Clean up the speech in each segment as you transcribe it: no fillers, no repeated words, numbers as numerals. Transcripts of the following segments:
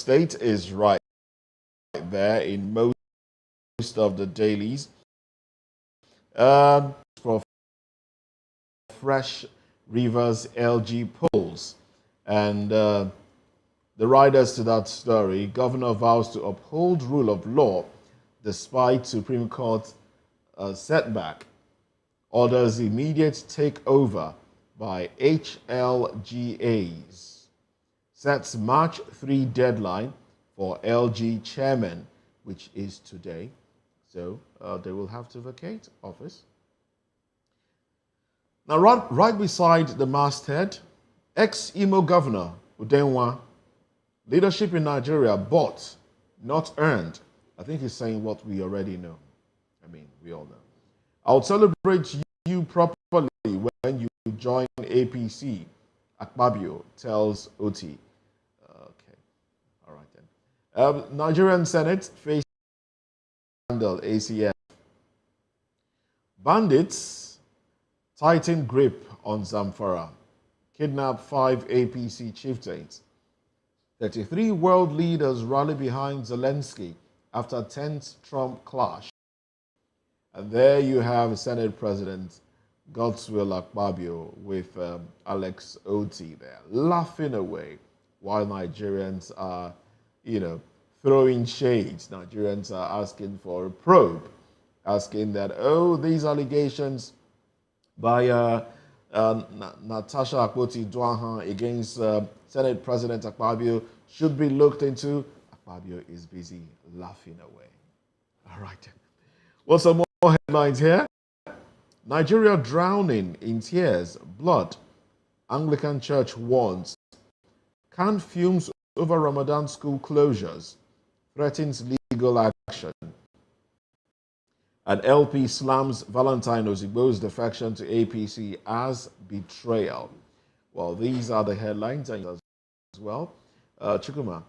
State is right there in most of the dailies. For fresh Rivers LG polls. And the riders to that story, Governor vows to uphold rule of law despite Supreme Court setback. Orders immediate takeover by HLGAs. Sets March 3 deadline for LG chairman, which is today. So they will have to vacate office. Now, right beside the masthead, ex-Imo Governor Udenwa, leadership in Nigeria bought, not earned. I think he's saying what we already know. I mean, we all know. I'll celebrate you properly when you join APC, Akpabio tells OT. Okay, all right then. Nigerian Senate faces scandal, ACF. Bandits tighten grip on Zamfara. Kidnap 5 APC chieftains. 33 world leaders rally behind Zelensky after 10th Trump clash. And there you have Senate President Godswill Akpabio with Alex Oti there, laughing away while Nigerians are, throwing shades. Nigerians are asking for a probe, asking that, these allegations by Natasha Akpoti-Dwahan against Senate President Akpabio should be looked into. Akpabio is busy laughing away. All right. Well, some more headlines here. Nigeria drowning in tears, blood. Anglican Church warns. Canned fumes over Ramadan school closures. Threatens legal action. And LP slams Valentine Ozigbo's defection to APC as betrayal. Well, these are the headlines as well. Chukuma,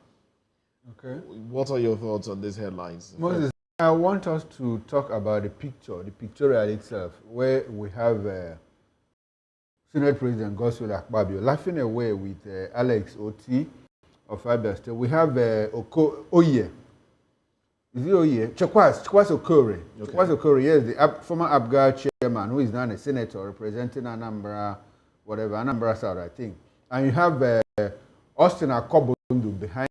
okay. What are your thoughts on these headlines? Moses, I want us to talk about the pictorial itself, where we have Senate President Godswill Akpabio laughing away with Alex Oti of Abia State. We have Oye. Is it Oye? Chekwas Okore. Okay. Chekwas Okore, yes, the former ABGA chairman, who is now a senator representing Anambra, Anambra South, I think. And you have Austin Akobundu behind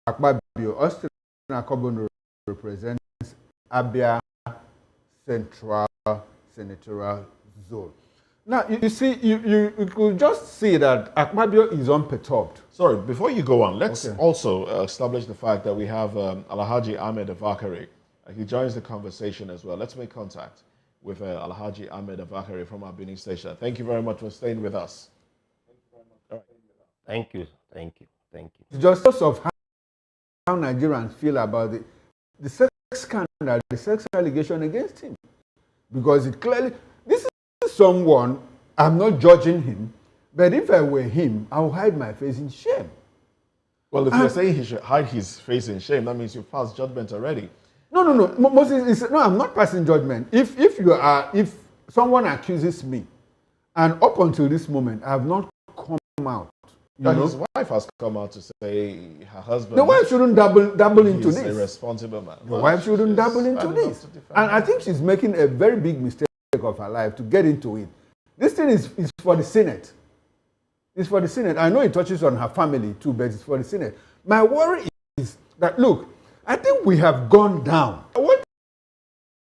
Akpabio. Austin Akobundu represents Abia Central Senatorial Zone. Now, you see, you could just see that Akpabio is unperturbed. Sorry, before you go on, let's also establish the fact that we have Alhaji Ahmed Avakari. He joins the conversation as well. Let's make contact with Alhaji Ahmed Avakari from our Benin station. Thank you very much for staying with us. Thank you. Just of how Nigerians feel about the sex scandal, the sex allegation against him. Because it clearly, this is someone, I'm not judging him, but if I were him, I would hide my face in shame. Well, if you're saying he should hide his face in shame, that means you've passed judgment already. No. Moses, no, I'm not passing judgment. If someone accuses me, and up until this moment, I have not come out. His wife has come out to say her husband. The wife shouldn't dabble into this. He's a responsible man. The wife shouldn't dabble into this. And I think she's making a very big mistake of her life to get into it. This thing is for the Senate. It's for the Senate. I know it touches on her family too, but it's for the Senate. My worry is that, look, I think we have gone down. What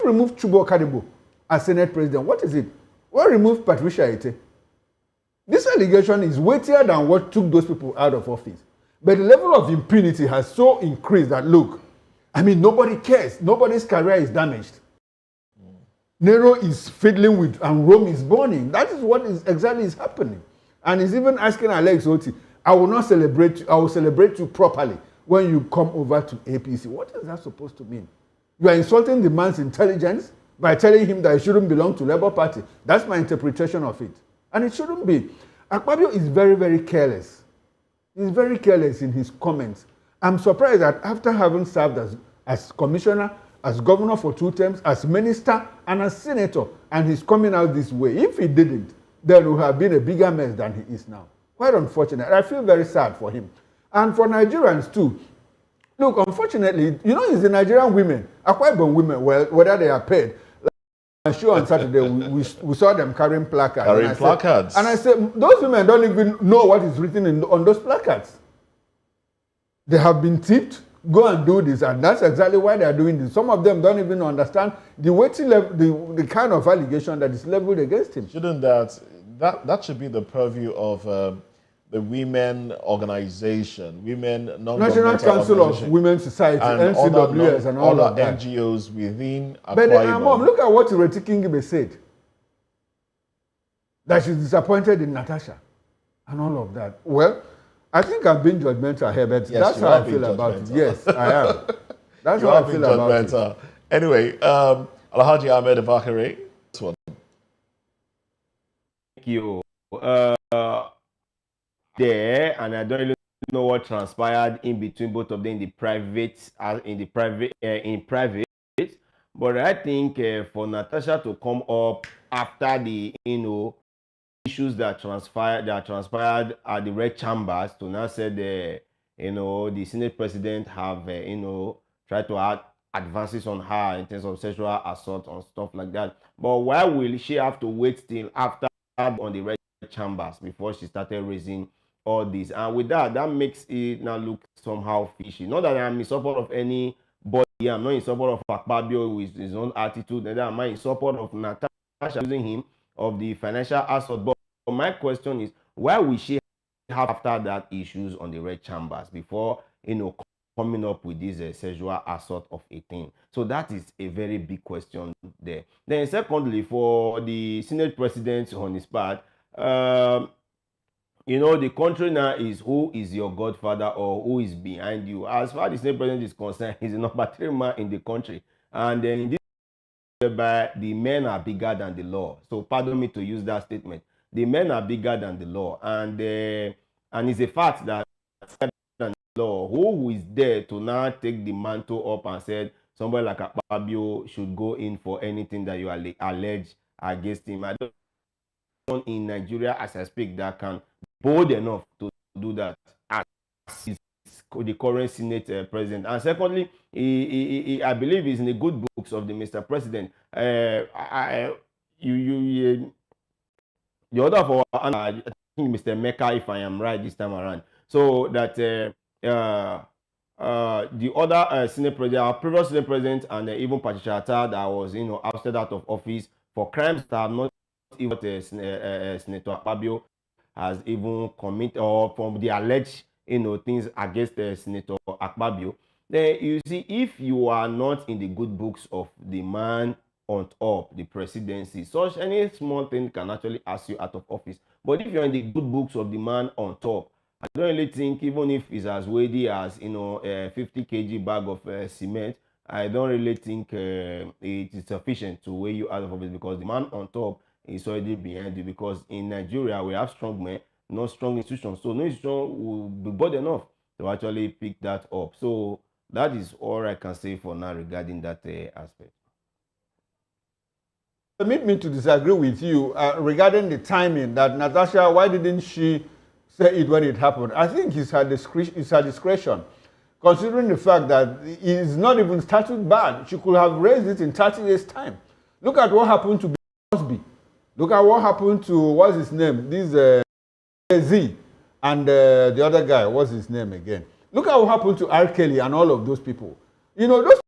remove Chubo Kadibo as Senate President? What is it? What remove Patricia Ete? This allegation is weightier than what took those people out of office. But the level of impunity has so increased that, look, nobody cares. Nobody's career is damaged. Nero is fiddling with, and Rome is burning. That is what exactly is happening. And he's even asking Alex Oti, I will celebrate you properly when you come over to APC. What is that supposed to mean? You are insulting the man's intelligence by telling him that he shouldn't belong to Labour Party. That's my interpretation of it. And it shouldn't be. Akpabio is very, very careless. He's very careless in his comments. I'm surprised that after having served as commissioner, as governor for 2 terms, as minister, and as senator, and he's coming out this way. If he didn't, there would have been a bigger mess than he is now. Quite unfortunate. I feel very sad for him. And for Nigerians too. Look, unfortunately, you know, it's the Nigerian women, Akwa Ibom women, well, whether they are paid. I'm sure on Saturday we saw them carrying placards. And I said, those women don't even know what is written on those placards. They have been tipped, go and do this, and that's exactly why they are doing this. Some of them don't even understand the weighty level, the kind of allegation that is leveled against him. Shouldn't that should be the purview of the women organization, National Council of Women's Society, and NCWS, and all of that. NGOs within Akwa But Ibom. look at what Ireti Kingibe said. That she's disappointed in Natasha and all of that. Well, I think I'm being judgmental here, but yes, that's how I feel about it. Yes, I am. That's how I feel about it. Anyway, Alhaji Ahmed Bakare. Thank you. There, and I don't really know what transpired in between both of them in private. But I think for Natasha to come up after the issues that transpired at the Red Chambers, to now say the Senate President have tried to add advances on her in terms of sexual assault and stuff like that. But why will she have to wait till after on the Red Chambers before she started raising all this? And with that makes it now look somehow fishy. Not that I'm in support of anybody. I'm not in support of Akpabio with his own attitude. Neither am I in support of Natasha accusing him of the financial assault. But my question is, why will she have after that issues on the Red Chambers before coming up with this sexual assault of 18? So that is a very big question there. Then secondly, for the Senate President on his part, the country now is who is your godfather or who is behind you. As far as the Senate President is concerned, he's the number 3 man in the country. And then in this whereby the men are bigger than the law. So pardon me to use that statement. The men are bigger than the law. And it's a fact that the law, who is there to now take the mantle up and said somebody like Akpabio should go in for anything that you allege against him. I don't know in Nigeria as I speak that can bold enough to do that as the current Senate President. And secondly, I believe he's in the good books of the Mr. President. The order for I think Mr. Mecca, if I am right this time around, so that the other Senate President, our previous Senate President, and even Patricia Atta that was ousted out of office for crimes that have not even Senator Akpabio has even committed, or from the alleged things against Senator Akpabio. Then you see, if you are not in the good books of the man on top, the presidency, such any small thing can actually ask you out of office. But if you're in the good books of the man on top, I don't really think, even if it's as weighty as a 50 kg bag of cement, I don't really think it is sufficient to weigh you out of office, because the man on top is already behind you. Because in Nigeria we have strong men, not strong institutions, so no institution will be bold enough to actually pick that up. So that is all I can say for now regarding that aspect. Permit me to disagree with you regarding the timing. That Natasha, why didn't she say it when it happened? I think it's her discretion, considering the fact that it's not even started bad. She could have raised it in 30 days' time. Look at what happened to Cosby. Look at what happened to, what's his name? This Z and the other guy, what's his name again? Look at what happened to R. Kelly and all of those people. Those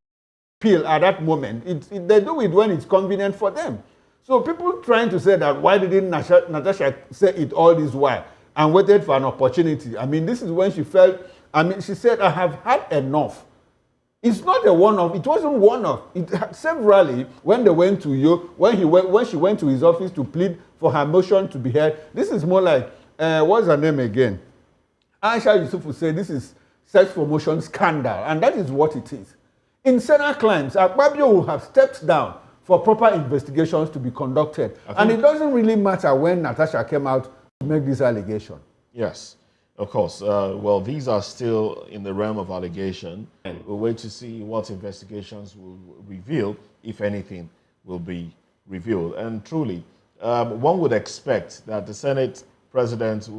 people at that moment, they do it when it's convenient for them. So people trying to say that, why didn't Natasha say it all this while and waited for an opportunity? I mean, this is when she felt, she said, I have had enough. It's not a one-off. It wasn't one-off. Severally, when they went to when she went to his office to plead for her motion to be heard, this is more like, what's her name again? Aisha Yusufu said this is sex promotion scandal, and that is what it is. In Senate claims, Akpabio will have stepped down for proper investigations to be conducted, and it doesn't really matter when Natasha came out to make this allegation. Yes, of course. Well, these are still in the realm of allegation, and we'll wait to see what investigations will reveal, if anything will be revealed. And truly, one would expect that the Senate president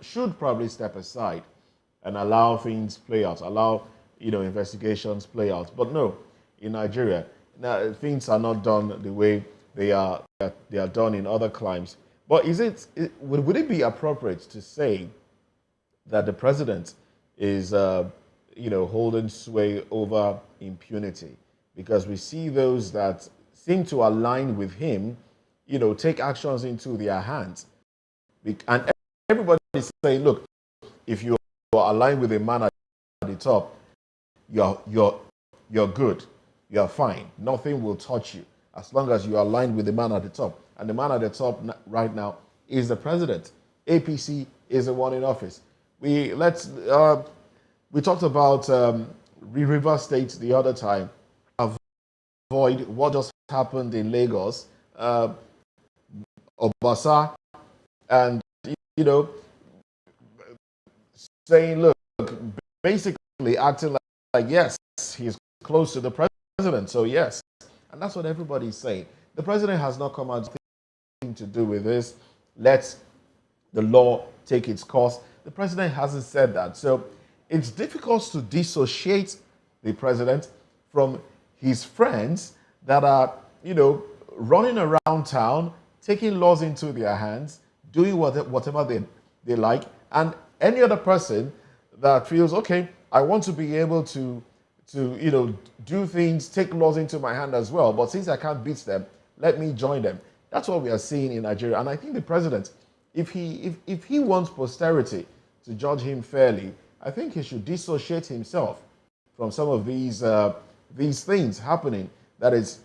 should probably step aside and allow things play out, allow investigations play out. But no, in Nigeria, now things are not done the way they are done in other climes. But would it be appropriate to say that the president is holding sway over impunity? Because we see those that seem to align with him, take actions into their hands. And everybody is saying, look, if you are aligned with a man at the top, you're good. You're fine. Nothing will touch you as long as you are aligned with the man at the top. And the man at the top right now is the president. APC is the one in office. We talked about TRivers State the other time. Avoid what just happened in Lagos. Obasa, and saying, look, basically acting like yes, he's close to the president, so yes. And that's what everybody's saying. The president has not come out with anything to do with this. Let the law take its course. The president hasn't said that. So it's difficult to dissociate the president from his friends that are, running around town, taking laws into their hands, doing whatever they like, and any other person that feels, okay, I want to be able to do things, take laws into my hand as well, but since I can't beat them, let me join them. That's what we are seeing in Nigeria. And I think the president, if he wants posterity to judge him fairly, I think he should dissociate himself from some of these things happening. That is,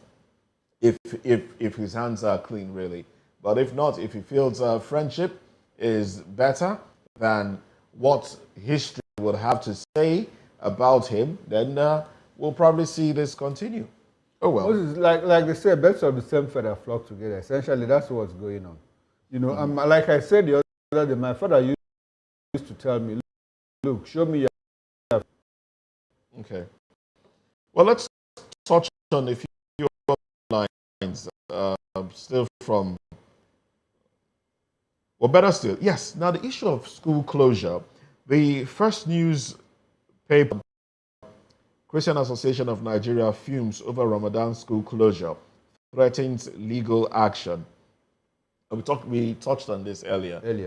if his hands are clean, really. But if not, if he feels friendship is better than what history would have to say about him, then we'll probably see this continue. Oh well. This is like they say, birds of the same feather flock together. Essentially, that's what's going on. Like I said the other day, my father used to tell me, look, show me your... Okay. Well, let's touch on a few lines still from... Well, better still, yes. Now, the issue of school closure, the first newspaper, Christian Association of Nigeria, fumes over Ramadan school closure, threatens legal action. We touched on this earlier in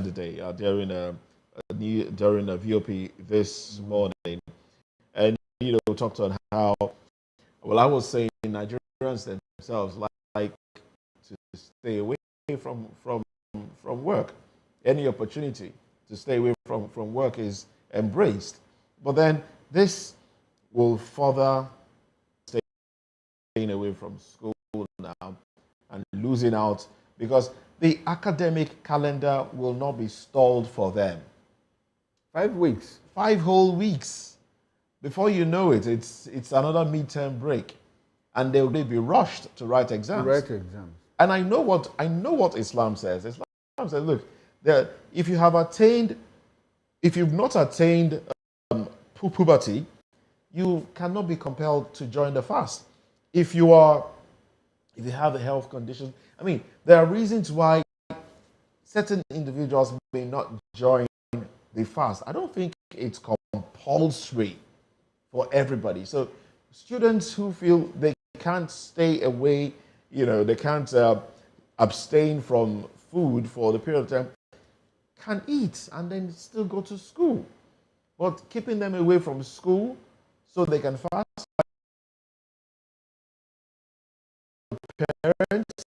the day during a VOP this morning, and talked on how, well, I was saying Nigerians themselves like to stay away from work. Any opportunity to stay away from work is embraced, but then this will further staying away from school now and losing out, because the academic calendar will not be stalled for them. 5 weeks. 5 whole weeks. Before you know it, it's another midterm break, and they'll be rushed to write exams. And I know what Islam says. Islam says, look, if you've not attained puberty, you cannot be compelled to join the fast. If you have a health condition, I mean, there are reasons why certain individuals may not join the fast. I don't think it's compulsory for everybody. So students who feel they can't stay away, they can't abstain from food for the period of time, can eat and then still go to school. But keeping them away from school so they can fast, parents,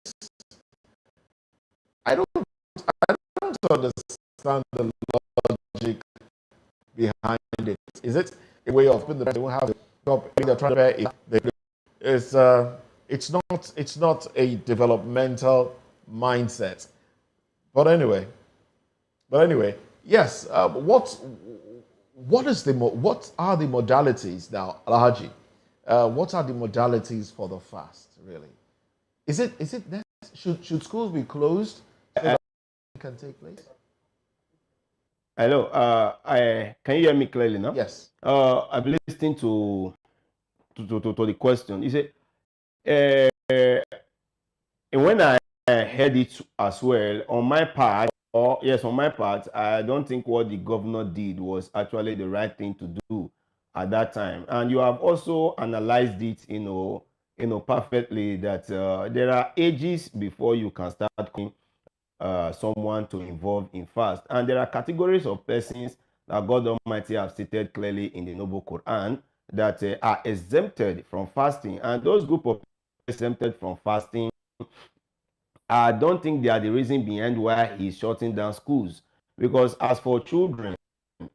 I don't understand the logic behind it. Is it a way of putting they won't have the job they're trying to pay? It's not a developmental mindset. But anyway, yes. What are the modalities now, Alhaji? What are the modalities for the fast, really? Is it that should schools be closed so that it can take place? Hello. Can you hear me clearly now? Yes. I've been listening to the question. You say, and when I heard it as well, on my part, yes, on my part, I don't think what the governor did was actually the right thing to do at that time. And you have also analyzed it, perfectly that there are ages before you can start someone to involve in fast. And there are categories of persons that God Almighty have stated clearly in the Noble Quran that are exempted from fasting. And those group of exempted from fasting, I don't think they are the reason behind why he's shutting down schools. Because as for children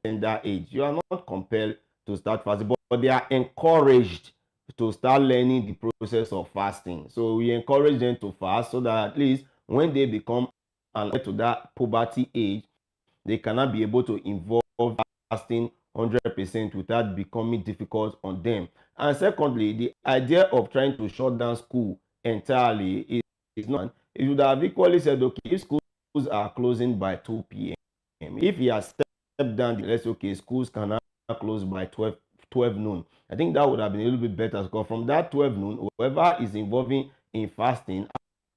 in that age, you are not compelled to start fasting, but they are encouraged to start learning the process of fasting. So we encourage them to fast so that at least when they become to that puberty age, they cannot be able to involve fasting 100% without becoming difficult on them. And secondly, the idea of trying to shut down school entirely is not. It would have equally said, okay, if schools are closing by 2 p.m., if he has stepped down, let's say, okay, schools cannot close by 12 noon. I think that would have been a little bit better because from that 12 noon, whoever is involving in fasting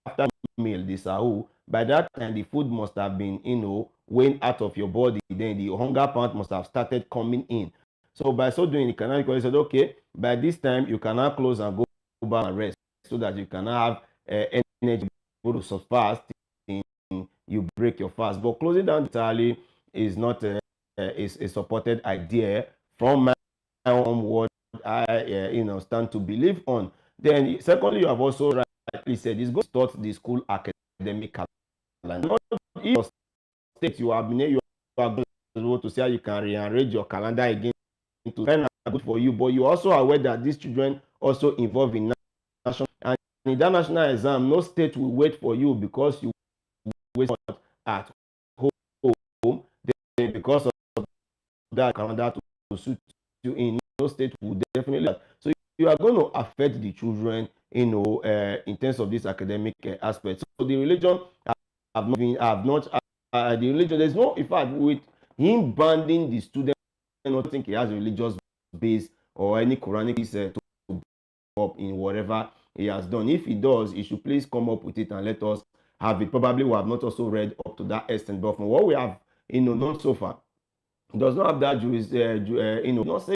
after meal, the sahur, by that time the food must have been, weighing out of your body. Then the hunger part must have started coming in. So by so doing, the Canal equally said, okay, by this time you cannot close and go back and rest so that you cannot have energy to fast. You break your fast. But closing down entirely is not is a supported idea from my own what I stand to believe on. Then secondly, you have also rightly said it's going to start the school academic calendar. Not in your state you are going to see how you can rearrange your calendar again to find out good for you, but you also are aware that these children also involved in national, and in that national exam, no state will wait for you because you waste at home. Then because of that calendar to suit you in, no state will definitely. So you are going to affect the children, in terms of this academic aspect. So the religion the religion. There's no, in fact, with him banding the student, I don't think he has a religious base or any Quranic to up in whatever he has done. If he does, he should please come up with it and let us have it. Probably we have not also read up to that extent, but from what we have, done so far, does not have that not say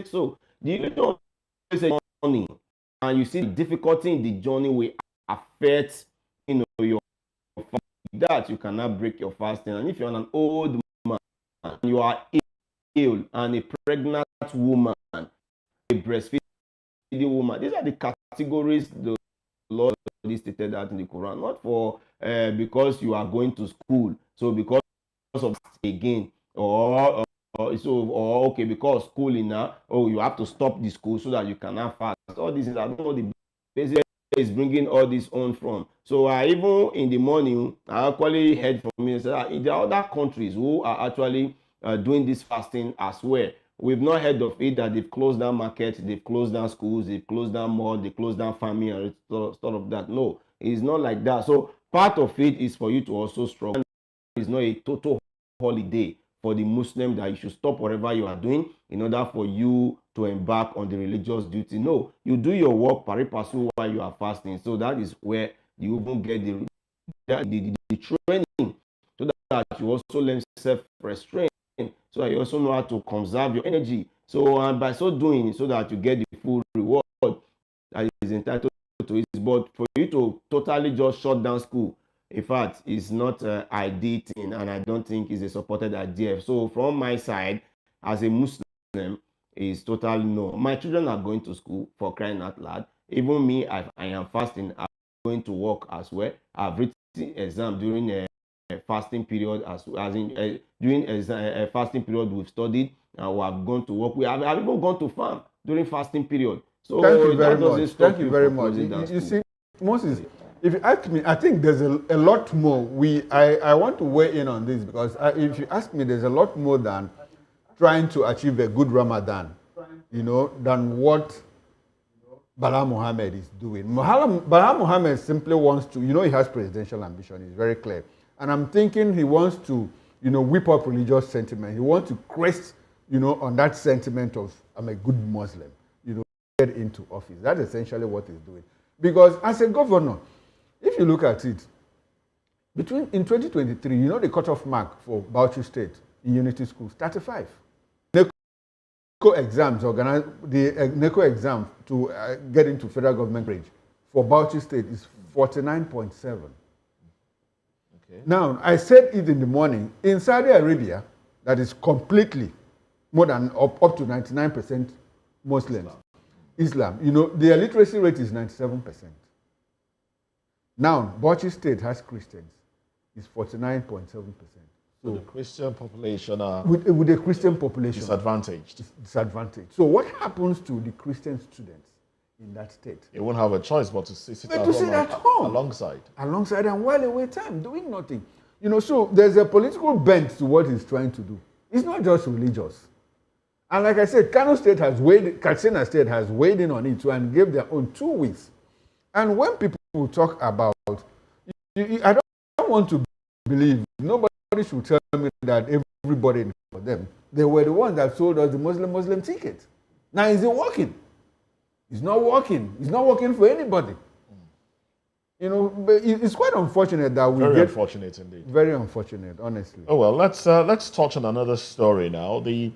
so. The religion is a journey, and you see the difficulty in the journey will affect, your that you cannot break your fasting. And if you're an old man, you are ill, and a pregnant woman, a breastfeeding woman, these are the categories the Lord stated that in the Quran, not for because you are going to school, so because of again, or okay, because schooling now, you have to stop the school so that you cannot fast. All these things, I don't know the basic is bringing all this on from. So even in the morning, I actually heard from you that there are other countries who are actually doing this fasting as well. We've not heard of it that they've closed down markets, they've closed down schools, they've closed down malls, they closed down family and stuff of that. No, it's not like that. So part of it is for you to also struggle. It's not a total holiday for the Muslim that you should stop whatever you are doing in order for you to embark on the religious duty. No, you do your work pari passu while you are fasting. So that is where you even get the training, so that you also learn self-restraint, so that you also know how to conserve your energy. So and by so doing, so that you get the full reward that is entitled to it. But for you to totally just shut down school, in fact, it's not an ideal thing, and I don't think it's a supported idea. So from my side, as a Muslim, is totally no. My children are going to school, for crying out loud. Even me, I am fasting. I'm going to work as well. I've written exam during a fasting period, as in during a fasting period we've studied, and we have gone to work. I've even gone to farm during fasting period. So thank you very much. Thank you very much. You see, Moses, if you ask me, I think there's a lot more. I want to weigh in on this because if you ask me, there's a lot more than trying to achieve a good Ramadan, than what Bala Mohammed is doing. Bala Mohammed simply wants to, he has presidential ambition. It's very clear. And I'm thinking he wants to, whip up religious sentiment. He wants to crest, on that sentiment of, I'm a good Muslim, get into office. That's essentially what he's doing. Because as a governor, if you look at it, In 2023, you know the cutoff mark for Bauchi State in Unity Schools, 35. NECO exams, the NECO exam to get into federal government range for Bauchi State is 49.7. Okay. Now, I said it in the morning, in Saudi Arabia, that is completely more than up to 99% Muslims. Islam. You know, the illiteracy rate is 97%. Now, Bauchi State has Christians. It's 49.7%. So the Christian population are with the Christian population disadvantaged. Disadvantaged. So what happens to the Christian students in that state? They won't have a choice but to sit at home alongside and while away time doing nothing. You know, so there's a political bent to what he's trying to do. It's not just religious. And like I said, Katsina State has weighed in on it too and gave their own 2 weeks. And when people talk about, I don't want to believe, nobody should tell me that everybody for them. They were the ones that sold us the Muslim ticket. Now is it working? It's not working. It's not working for anybody. You know, but it's quite unfortunate that very unfortunate indeed. Very unfortunate, honestly. Oh well, let's touch on another story now. The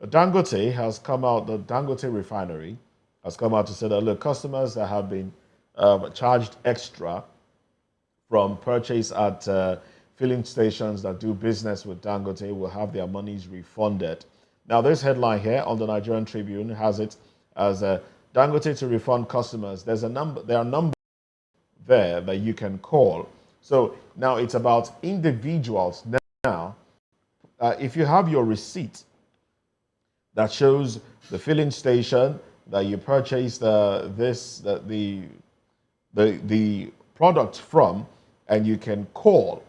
Dangote has come out. The Dangote refinery has come out to say that look, customers that have been charged extra from purchase at filling stations that do business with Dangote will have their monies refunded. Now, this headline here on the Nigerian Tribune has it as Dangote to refund customers. There are numbers there that you can call. So now it's about individuals. Now, if you have your receipt that shows the filling station that you purchased the product from, and you can call,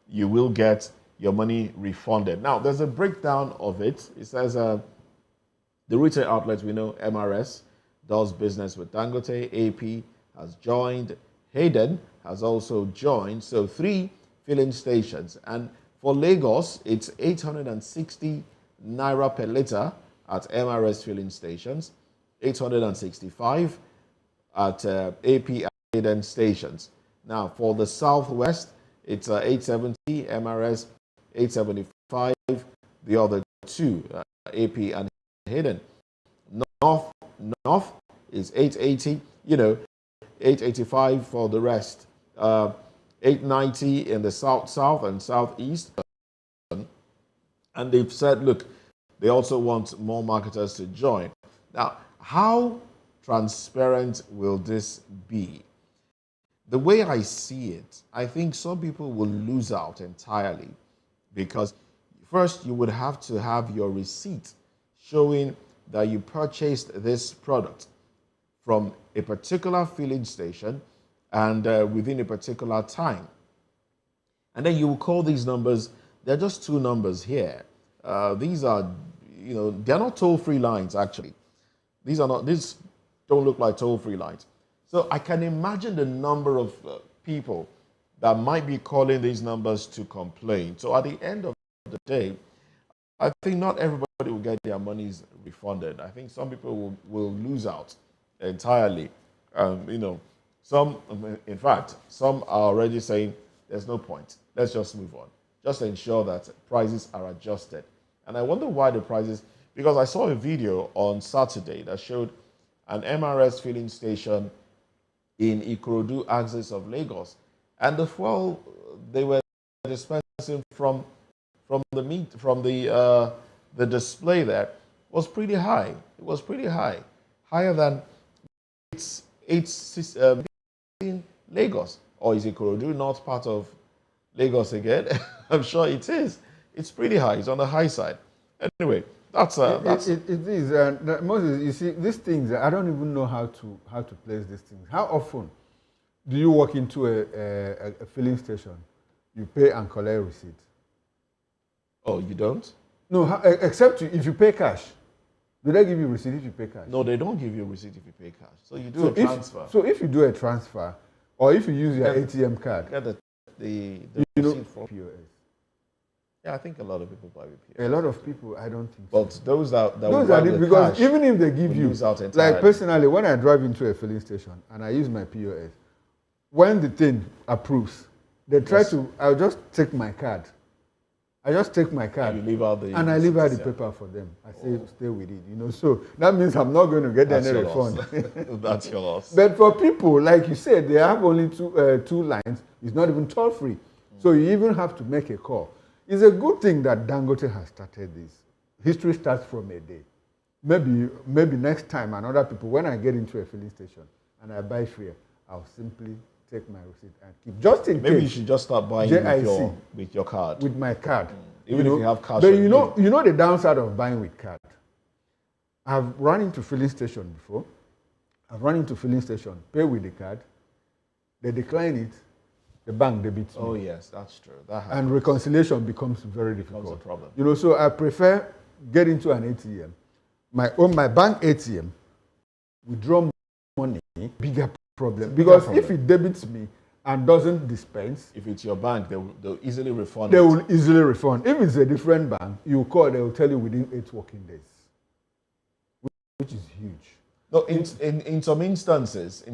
you will get your money refunded. Now, there's a breakdown of it. It says the retail outlets, we know MRS does business with Dangote, AP has joined, Hayden has also joined, so 3 filling stations. And for Lagos, it's 860 naira per litre at MRS filling stations, 865 at AP and Hayden stations. Now, for the Southwest, it's 870, MRS 875, the other 2, AP and Hayden. North is 880, 885 for the rest. 890 in the South and Southeast. And they've said, look, they also want more marketers to join. Now, how transparent will this be? The way I see it, I think some people will lose out entirely because first you would have to have your receipt showing that you purchased this product from a particular filling station and within a particular time. And then you will call these numbers. They're just 2 numbers here. These are, they're not toll-free lines, actually. These don't look like toll-free lines. So I can imagine the number of people that might be calling these numbers to complain. So at the end of the day, I think not everybody will get their monies refunded. I think some people will lose out entirely. Some are already saying there's no point. Let's just move on. Just ensure that prices are adjusted. And I wonder why the prices, because I saw a video on Saturday that showed an MRS filling station in Ikorodu axis of Lagos, and the fuel they were dispensing from the display there was pretty high. It was pretty high, higher than it's in Lagos. Or is Ikorodu not part of Lagos again? I'm sure it is. It's pretty high. It's on the high side. Anyway, that's it is. Moses, you see, these things, I don't even know how to place these things. How often do you walk into a filling station, you pay and collect a receipt? Oh, you don't? No, except if you pay cash. Do they give you a receipt if you pay cash? No, they don't give you a receipt if you pay cash. So you do a transfer. So if you do a transfer, or if you use your ATM card, get the receipt from POS. Yeah, I think a lot of people buy with POS. A lot of people, I don't think but so. Those that those are because cash, even if they give you, like personally, when I drive into a filling station and I use my POS, when the thing approves, They try to, I'll just take my card. I just take my card. And you leave out the... And I leave out the paper for them. I say, stay with it, you know. So that means I'm not going to get any refund. That's your loss. But for people, like you said, they have only two lines. It's not even toll-free. So you even have to make a call. It's a good thing that Dangote has started this. History starts from a day. Maybe next time, and other people, when I get into a filling station and I buy fuel, I'll simply take my receipt and keep, just in case. Maybe you should just start buying with your card. With my card. Even if you have cash. But you know the downside of buying with card. I've run into filling station before. I've run into filling station, pay with the card. They decline it. The bank debits me. Oh yes, that's true. That happens. And reconciliation becomes very difficult. Becomes a problem. You know, so I prefer get into an ATM. My bank ATM, withdraw money, bigger problem. Because if it debits me and doesn't dispense, if it's your bank, they'll easily refund. They will easily refund. If it's a different bank, you call, they will tell you within 8 working days, which is huge. No, in some instances,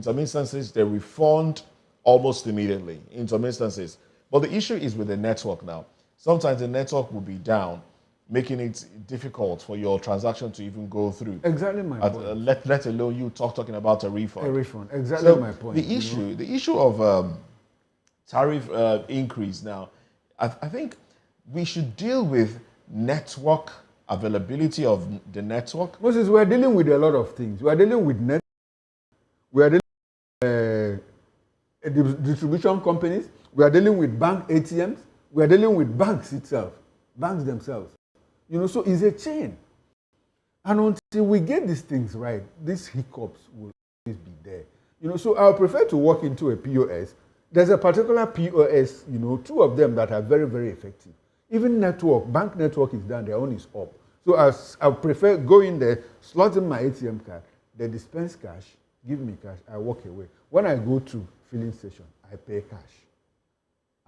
they refund almost immediately. In some instances, but the issue is with the network now. Sometimes the network will be down, making it difficult for your transaction to even go through. Exactly my point. Let alone you talking about a refund. A refund, exactly my point. The issue of tariff increase now, I think we should deal with network availability of the network. Moses, we're dealing with a lot of things. We're dealing with net. We're dealing with distribution companies. We're dealing with bank ATMs. We're dealing with banks themselves. You know, so it's a chain. And until we get these things right, these hiccups will always be there. You know, so I'll prefer to walk into a POS. There's a particular POS, you know, 2 of them that are very, very effective. Even bank network is down, their own is up. So I prefer going there, slot in my ATM card, they dispense cash, give me cash, I walk away. When I go to filling station, I pay cash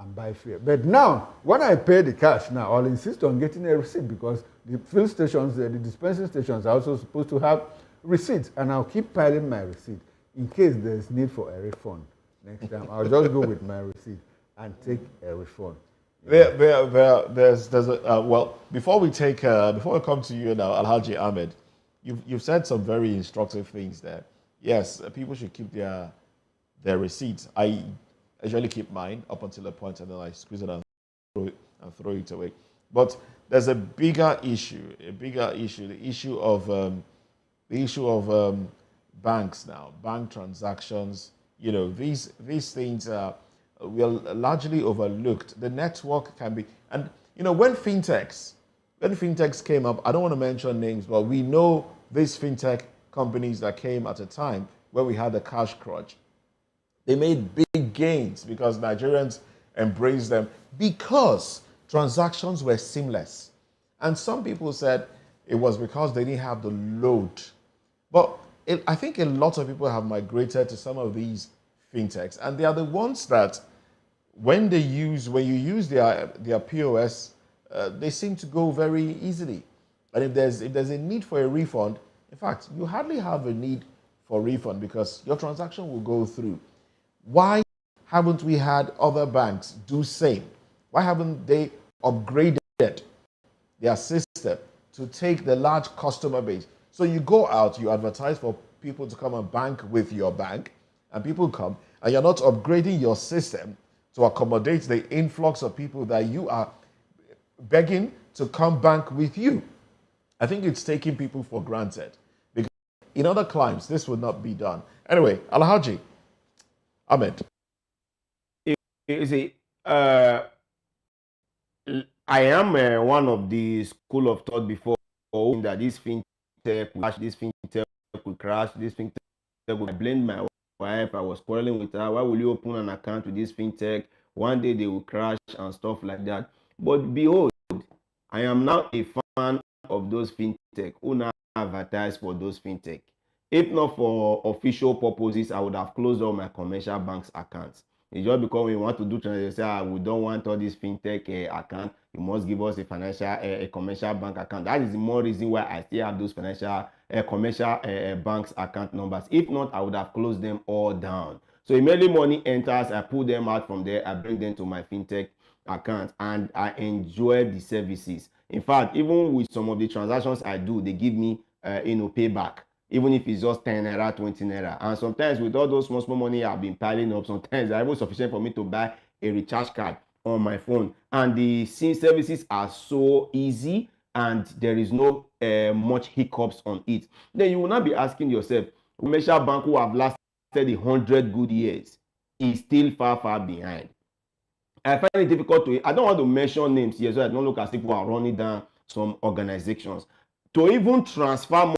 and buy fuel. But now, when I pay the cash now, I'll insist on getting a receipt because the filling stations, the dispensing stations are also supposed to have receipts, and I'll keep piling my receipt in case there's need for a refund. Next time, I'll just go with my receipt and take a refund. There's well, before we come to you now, Alhaji Ahmed, you've said some very instructive things there. Yes, people should keep their receipts. I usually keep mine up until a point, and then I squeeze it and throw it away. But there's a bigger issue. The issue of banks now, bank transactions. You know, these things are largely overlooked. The network can be, and you know, when fintechs came up, I don't want to mention names, but we know these fintech companies that came at a time where we had the cash crunch. They made big gains because Nigerians embraced them because transactions were seamless. And some people said it was because they didn't have the load. But I think a lot of people have migrated to some of these fintechs, and they are the ones that when you use their POS, they seem to go very easily. And if there's a need for a refund, in fact, you hardly have a need for refund because your transaction will go through. Why haven't we had other banks do same? Why haven't they upgraded their system to take the large customer base? So you go out, you advertise for people to come and bank with your bank, and people come, and you're not upgrading your system to accommodate the influx of people that you are begging to come bank with you. I think it's taking people for granted. Because in other climes, this would not be done. Anyway, Alhaji Ahmed. You see, I am one of the school of thought before that this fintech will crash, this fintech will. I blamed my wife. I was quarreling with her. Why will you open an account with this fintech? One day they will crash and stuff like that. But behold, I am now a fan of those fintech who now advertise for those fintech. If not for official purposes, I would have closed all my commercial bank's accounts. It's just because we want to do transactions, we don't want all this fintech account. You must give us a commercial bank account. That is the more reason why I still have those commercial banks account numbers. If not, I would have closed them all down. So immediately money enters, I pull them out from there, I bring them to my fintech account, and I enjoy the services. In fact, even with some of the transactions I do, they give me payback, even if it's just 10 naira, 20 naira. And sometimes with all those small money I've been piling up, sometimes they're even sufficient for me to buy a recharge card on my phone. And the services are so easy, and there is no much hiccups on it. Then you will not be asking yourself, commercial bank who have lasted 100 good years is still far behind. I find it difficult to, I don't want to mention names here so I don't look as if people are running down some organizations. To even transfer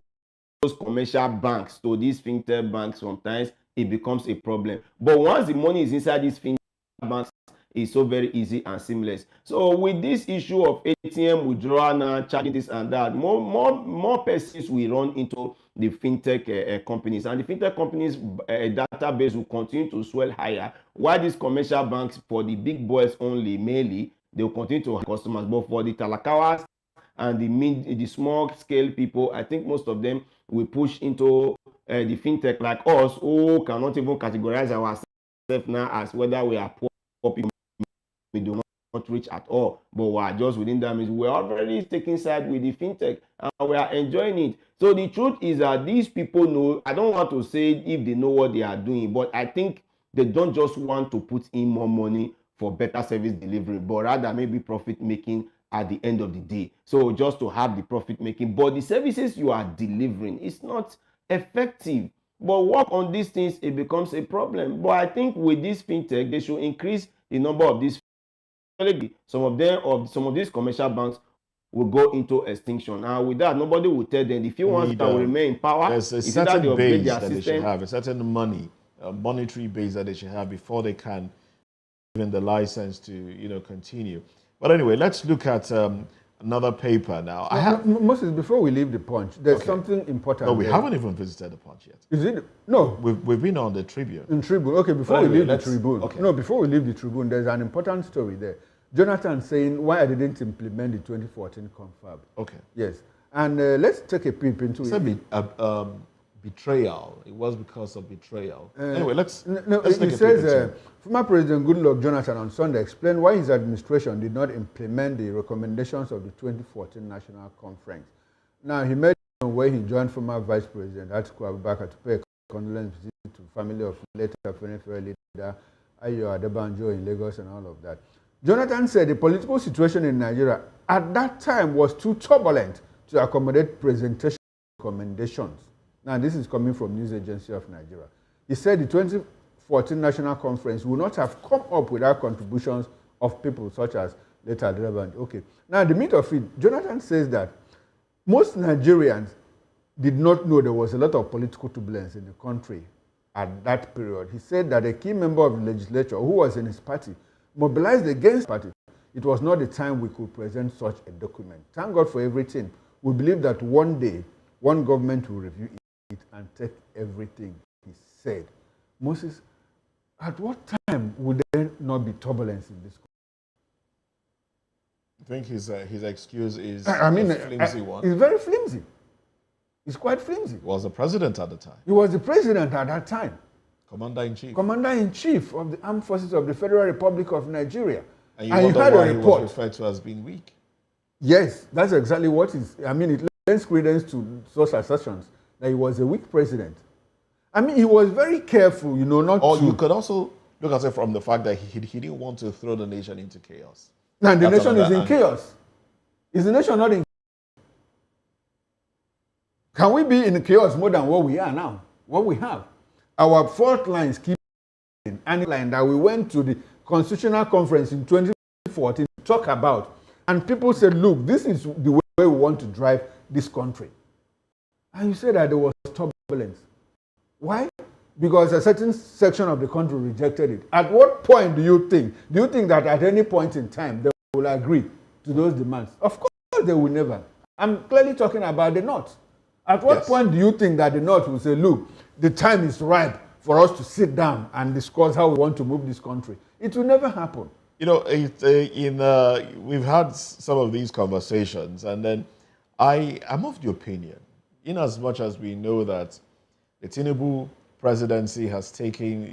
those commercial banks to these fintech banks, sometimes it becomes a problem. But once the money is inside these fintech banks, it's so very easy and seamless. So with this issue of ATM withdrawal now, charging this and that, more persons will run into the fintech companies, and the fintech companies database will continue to swell higher, while these commercial banks, for the big boys only, mainly, they will continue to have customers. But for the talakawas and the small scale people, I think most of them will push into the fintech, like us, who cannot even categorize ourselves now as whether we are poor people, we do not reach at all, but we are just within that means we're already taking side with the fintech and we are enjoying it. So the truth is that these people know, I don't want to say if they know what they are doing, but I think they don't just want to put in more money for better service delivery, but rather maybe profit making at the end of the day. So just to have the profit making, but the services you are delivering is not effective. But work on these things, it becomes a problem. But I think with this fintech, they should increase the number of these. Some of these commercial banks will go into extinction. And with that, nobody will tell them the few ones that will remain in power. There's a certain base that they should have, a certain monetary base that they should have before they can give the license to continue. But anyway, let's look at another paper now. Moses, before we leave the Punch, there's something important. No, we haven't even visited the Punch yet. Is it? No. We've been on the Tribune. In Tribune. Okay, before we leave the Tribune. Okay. No, before we leave the Tribune, there's an important story there. Jonathan saying why I didn't implement the 2014 confab. Okay. Yes. And let's take a peep into it. Betrayal. It was because of betrayal. Anyway, let's he says, former President Goodluck Jonathan on Sunday explained why his administration did not implement the recommendations of the 2014 National Conference. Now, he made where he joined former Vice President Atiku Abubakar to pay a condolence visit to family of later Afenifere leader Ayo Adebanjo in Lagos and all of that. Jonathan said the political situation in Nigeria at that time was too turbulent to accommodate presentation recommendations. Now, this is coming from News Agency of Nigeria. He said the 2014 National Conference would not have come up without contributions of people such as later Adebanjo. Okay. Now, the meat of it, Jonathan says that most Nigerians did not know there was a lot of political turbulence in the country at that period. He said that a key member of the legislature who was in his party mobilized against the party. It was not the time we could present such a document. Thank God for everything. We believe that one day, one government will review it and take everything, he said. Moses, at what time would there not be turbulence in this country? I think his excuse is a flimsy one. It's very flimsy. It's quite flimsy. He was the president at the time. He was the president at that time. Commander-in-chief. Commander-in-chief of the Armed Forces of the Federal Republic of Nigeria. And you wonder why he was referred to as being weak. Yes, that's exactly what is. It lends credence to such assertions that he was a weak president. He was very careful, not to... you could also look at it from the fact that he didn't want to throw the nation into chaos. And the nation is in chaos. Is the nation not in chaos? Can we be in chaos more than what we are now? What we have? Our fault lines keep any line that we went to the Constitutional Conference in 2014 to talk about. And people said, look, this is the way we want to drive this country. And you said that there was turbulence. Why? Because a certain section of the country rejected it. At what point do you think that at any point in time they will agree to those demands? Of course they will never. I'm clearly talking about the North. At what point do you think that the North will say, look, the time is ripe for us to sit down and discuss how we want to move this country? It will never happen. We've had some of these conversations, and then I'm of the opinion, in as much as we know that the Tinubu presidency has taken,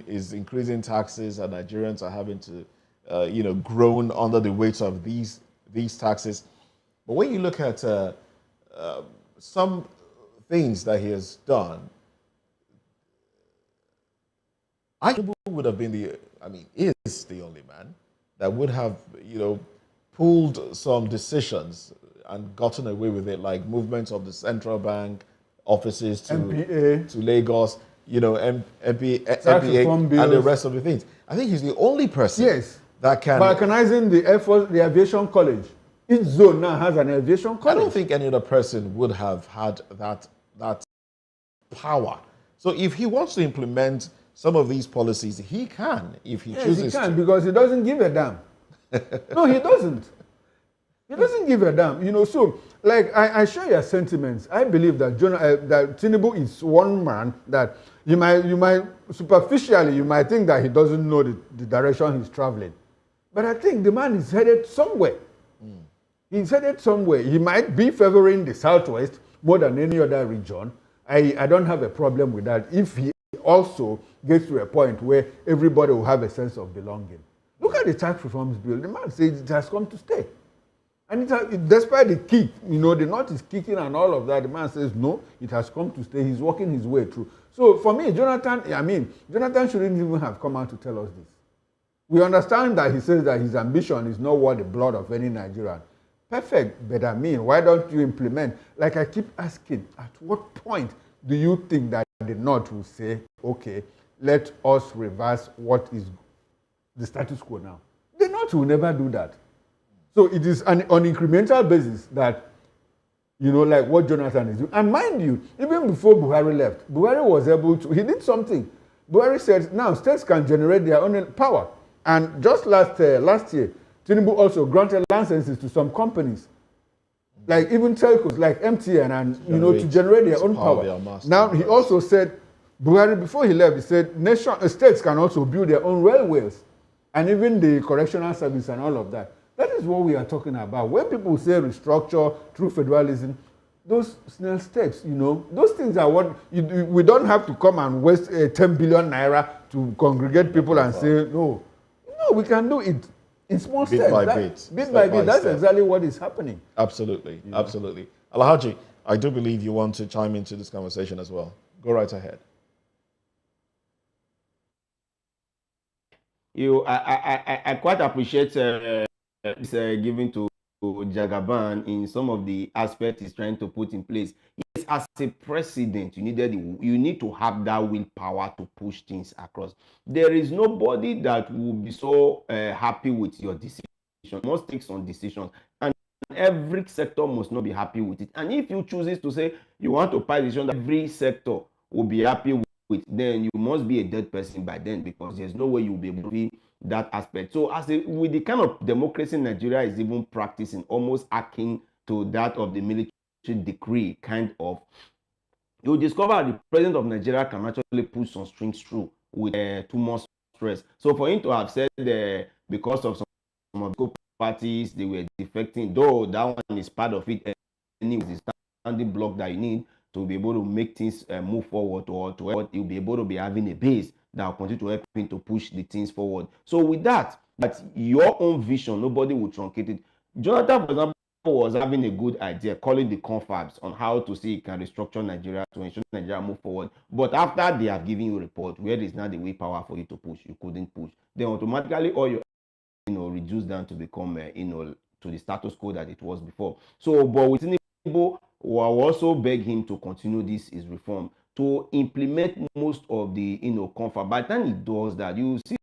is increasing taxes, and Nigerians are having to, groan under the weight of these taxes. But when you look at some things that he has done, I would have been is the only man that would have, pulled some decisions and gotten away with it, like movements of the central bank offices to Lagos, MPA, and the rest of the things. I think he's the only person that can... Balkanizing the aviation college. Each zone now has an aviation college. I don't think any other person would have had that power. So if he wants to implement some of these policies, he can, if he chooses he can, to. Because he doesn't give a damn. No, he doesn't. He doesn't give a damn. So, like, I share your sentiments. I believe that that Tinubu is one man that you might superficially, you might think that he doesn't know the direction he's traveling. But I think the man is headed somewhere. He's headed somewhere. He might be favoring the Southwest more than any other region. I don't have a problem with that if he also gets to a point where everybody will have a sense of belonging. Look at the tax reforms bill. The man says it has come to stay. And despite the kick, the North is kicking and all of that, the man says, no, it has come to stay. He's working his way through. So for me, Jonathan shouldn't even have come out to tell us this. We understand that he says that his ambition is not worth the blood of any Nigerian. Perfect, but why don't you implement? Like I keep asking, at what point do you think that the North will say, okay, let us reverse what is the status quo now? The North will never do that. So it is on incremental basis that, like what Jonathan is doing. And mind you, even before Buhari left, Buhari was able to, he did something. Buhari said, now states can generate their own power. And just last year, Tinubu also granted licenses to some companies, like even telcos, like MTN, and to generate their own power. Now he also said, Buhari, before he left, he said states can also build their own railways, and even the correctional service and all of that. That is what we are talking about. When people say restructure through federalism, those snail steps, those things are what we don't have to come and waste 10 billion naira to congregate people and say no, we can do it. In small steps. Bit by bit. That's exactly what is happening. Absolutely. Absolutely. Alhaji, I do believe you want to chime into this conversation as well. Go right ahead. I quite appreciate this giving to Jagaban in some of the aspects he's trying to put in place. Yes, as a president, you need to have that willpower to push things across. There is nobody that will be so happy with your decision. You must take some decisions, and every sector must not be happy with it. And if you choose to say you want to pass decision that every sector will be happy with, then you must be a dead person by then, because there's no way you'll be able to be that aspect. So with the kind of democracy Nigeria is even practicing, almost akin to that of the military decree kind of, you'll discover the president of Nigeria can actually push some strings through with too much stress. So for him to have said because of some of the parties, they were defecting, though that one is part of it anyway, the standing block that you need to be able to make things move forward, or to help you'll be able to be having a base that will continue to help him to push the things forward. So with that your own vision, nobody will truncate it. Jonathan, for example, was having a good idea, calling the confabs on how to see it can restructure Nigeria to ensure Nigeria move forward. But after they have given you a report where is now the way power for you to push, you couldn't push. Then automatically all your reduce down to become to the status quo that it was before. So, but with Tinubu, will also beg him to continue his reform, to implement most of the confab. By the time he does that, you see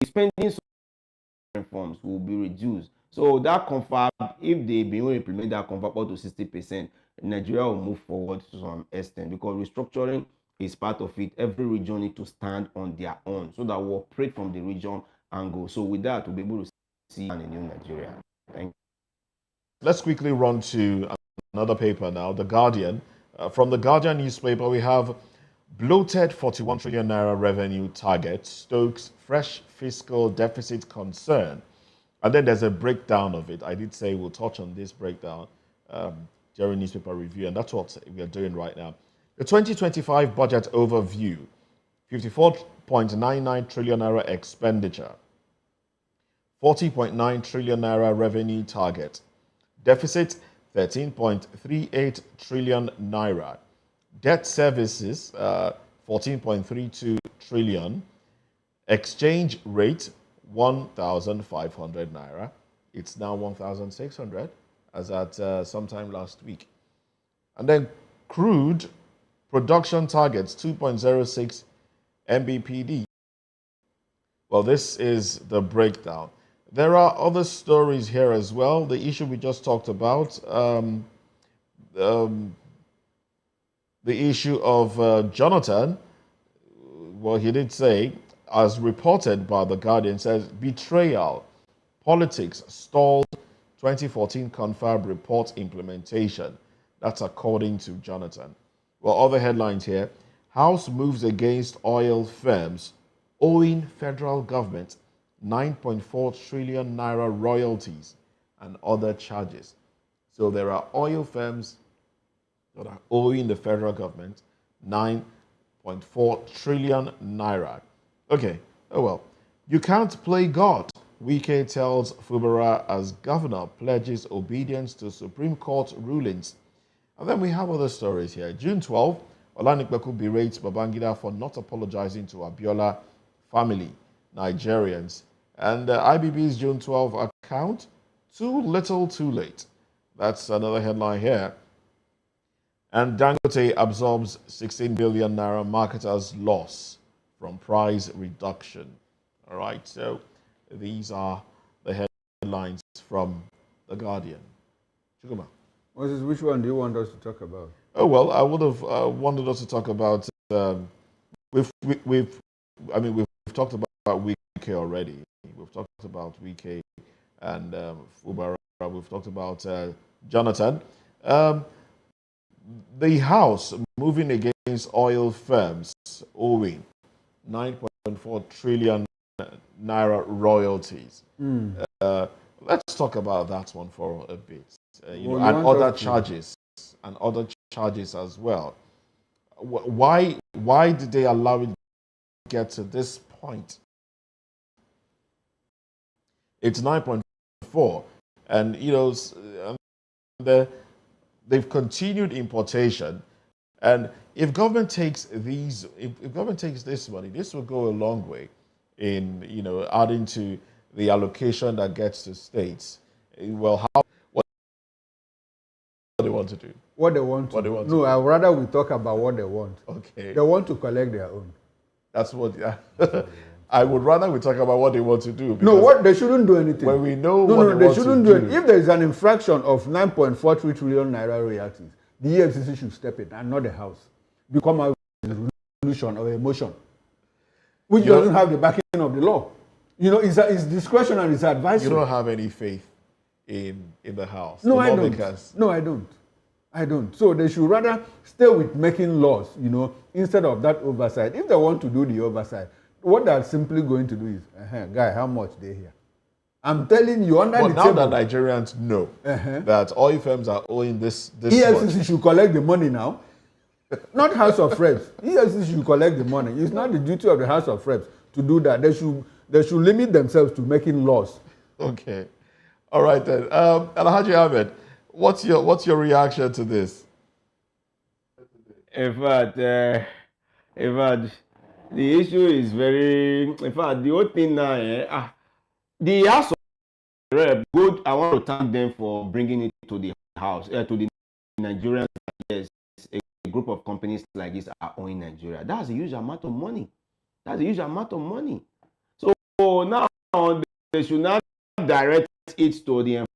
spending reforms will be reduced. So that confab, if they be able to implement that confab up to 60%, Nigeria will move forward to some extent, because restructuring is part of it. Every region needs to stand on their own so that we operate from the region angle. So with that, we'll be able to see a new Nigeria. Thank you. Let's quickly run to another paper now, The Guardian. From The Guardian newspaper, we have bloated 41 trillion naira revenue target stokes fresh fiscal deficit concern. And then there's a breakdown of it. I did say we'll touch on this breakdown. during newspaper review, and that's what we are doing right now. The 2025 budget overview, 54.99 trillion naira expenditure, 40.9 trillion naira revenue target, deficit 13.38 trillion naira, debt services 14.32 trillion, exchange rate 1,500 naira. It's now 1,600 as at sometime last week. And then crude production targets 2.06 mbpd. Well, this is the breakdown. There are other stories here as well. The issue we just talked about, the issue of Jonathan, well, he did say, as reported by The Guardian, says, betrayal, politics stalled 2014 confirmed report implementation. That's according to Jonathan. Well, other headlines here. House moves against oil firms owing federal government 9.4 trillion naira royalties and other charges. So there are oil firms that are owing the federal government 9.4 trillion naira. Okay, oh well. You can't play God. Wike tells Fubara as governor pledges obedience to Supreme Court rulings. And then we have other stories here. June 12, Olanikbeku berates Babangida for not apologizing to Abiola family, Nigerians. And IBB's June 12 account, too little, too late. That's another headline here. And Dangote absorbs 16 billion naira marketers' loss from price reduction. All right, so these are the headlines from The Guardian. Chukuma. Moses, which one do you want us to talk about? Oh, well, I would have wanted us to talk about, we've talked about Wike already. We've talked about Wike and Fubara. We've talked about Jonathan. The House moving against oil firms owing 9.4 trillion naira royalties. Let's talk about that one for a bit. And other charges, as well. Why did they allow it to get to this point? It's 9.4, and they've continued importation. And if government takes this money, this will go a long way in adding to the allocation that gets to states. Well, what they want to do? What they want to do? No, I'd rather we talk about what they want. Okay. They want to collect their own. That's what. I would rather we talk about what they want to do. No, what they shouldn't do anything. When we know they shouldn't do it. If there is an infraction of 9.43 trillion naira royalties, the EFCC should step in and not the House. Become a resolution or a motion, which doesn't have the backing of the law. It's discretion and it's advisory. You don't have any faith in the House. No, I don't. No, I don't. So they should rather stay with making laws, instead of that oversight. If they want to do the oversight, what they're simply going to do is, guy, how much they here? I'm telling you, under the table. But now that Nigerians know that oil firms are owing this EFCC much. should collect the money now. Not House of Reps. EFCC should collect the money. It's not the duty of the House of Reps to do that. They should limit themselves to making laws. Okay. All right then. Alhaji Ahmed, what's your reaction to this? In fact, the issue is very. In fact, the whole thing now, the House of Rep, good. I want to thank them for bringing it to the House, to the Nigerians. Yes, a group of companies like this are owing Nigeria. That's a huge amount of money. So now they should not direct it to the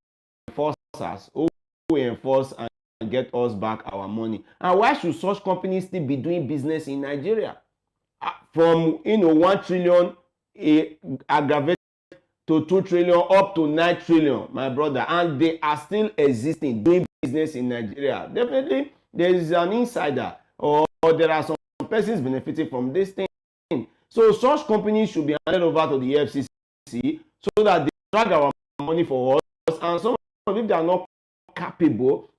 enforcers who enforce and get us back our money. And why should such companies still be doing business in Nigeria? From 1 trillion aggravated to 2 trillion up to 9 trillion, my brother, and they are still existing, doing business in Nigeria. Definitely, there is an insider or there are some persons benefiting from this thing. So such companies should be handed over to the FCC so that they drag our money for us, and some of them, if they are not capable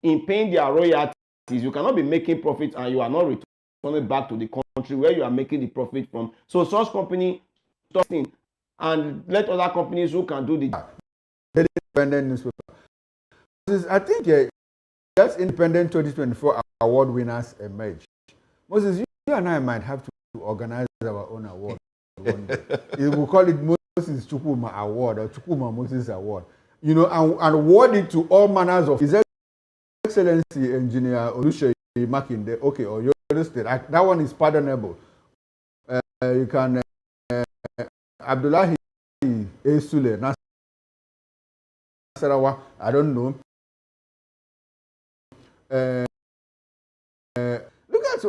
in paying their royalties. You cannot be making profit and you are not returning back to the country where you are making the profit from. So such company stop in and let other companies who can do the independent newspaper. I think that's independent 2024 award winners emerge. Moses, you and I might have to organize our own award one day. We'll call it Moses Chukuma Award or Chukuma Moses Award. You know, and award it to all manners of His Excellency Engineer Oluseyi Makinde. Okay, or your state. That one is pardonable. You can Abdullahi Esule Nasarawa. I don't know.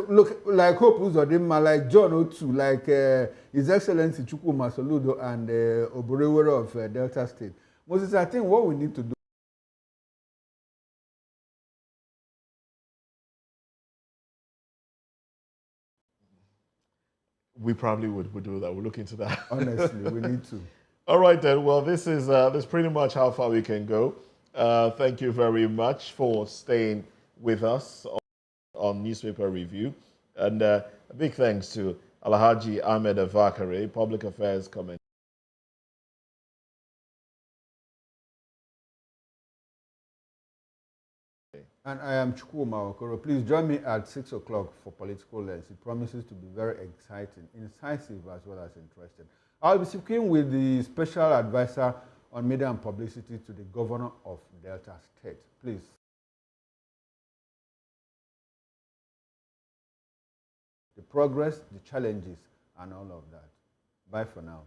Look like Hope Uzodinma, like John Otu, like His Excellency Chukwuma Soludo and Oborewere of Delta State. Moses, I think what we need to do we probably would do that. We'll look into that. Honestly, we need to. All right then. Well, this is pretty much how far we can go. Thank you very much for staying with us on Newspaper Review, and a big thanks to Alhaji Ahmed Avakare, Public Affairs Commentator. And I am Chukwuma Okoro. Please join me at 6 o'clock for Political Lens. It promises to be very exciting, incisive, as well as interesting. I'll be speaking with the Special Advisor on Media and Publicity to the Governor of Delta State. Please. The progress, the challenges, and all of that. Bye for now.